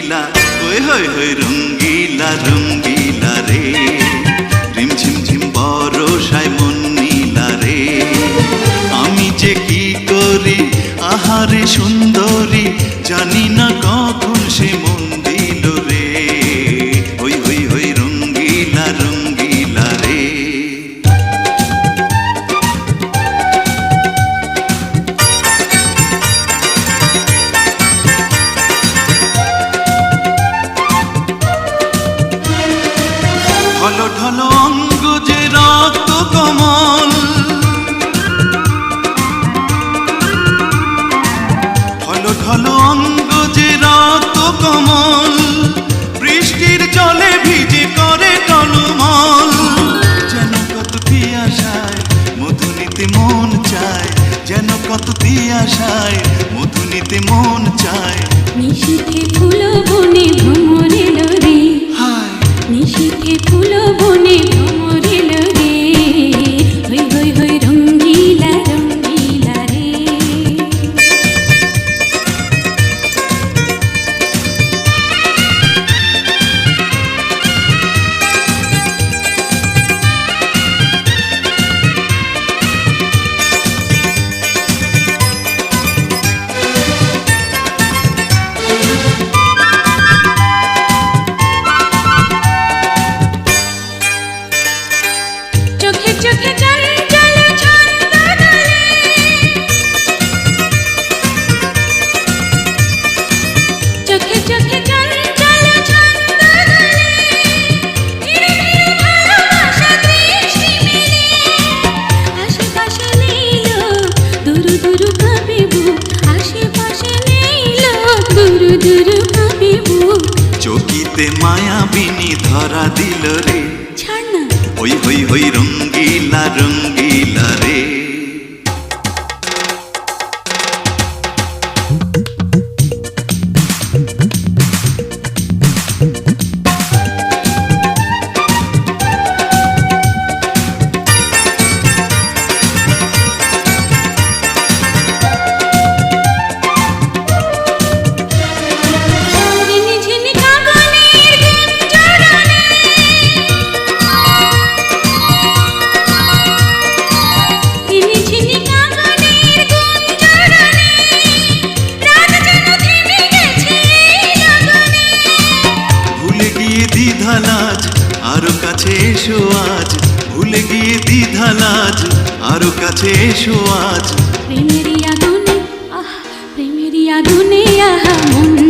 রঙ্গিলা, ওই হই হই রঙ্গিলা রঙ্গিলা রে, রিমঝিম ঝিম বরষায় মন নীলা রে। আমি যে কি করি আহারে সুন্দরী, জানি না কখন সে মন দিল রে, হই হই হই রঙ্গিলা রঙ্গিলা রে। ঢলো ঢলো অঙ্গ যে রক্ত কমল, ঢলো ঢলো অঙ্গ যে রক্ত কমল, বৃষ্টির জলে ভিজে করে টলমল। যেন কত পিয়াসায় মধু নিতে মন চায়, যেন কত পিয়াসায় মধু নিতে মন চায়। নিশীথে ফুল বনে ভ্রমর এলো রে, নিশীথে ফুল বনে ভ্রমর এলো রে, হই হই হই রঙ্গিলা রঙ্গিলা রে। চোখে চোখে চঞ্চল ছন্দ দোলে, চোখে চোখে চঞ্চল ছন্দ দোলে, ধীরে ধীরে ভালোবাসা দৃষ্টি মেলে। আশেপাশে নেইলো দুরু দুরু কাঁপে বুক, আশেপাশে নেইলো দুরু দুরু কাঁপে বুক। চকিতে মায়াবিনী ধরা দিল রে, ছাড় না হই হই হই রঙ্গিলা রঙ্গিলা রে। ঝিনি কাগনের গুঞ্জরণে, ঝিনি ঝিনি কাগনের গুঞ্জরণে, রাত যেন থেমে গেছে এই লগনে। ভুলে গিয়ে দ্বিধালাজ আরো কাছে এসো আজ, ভুলে গিয়ে দ্বিধালাজ আরো কাছে এসো আজ। প্রেমেরই আগুনে, প্রেমেরই আগুনে আহা মন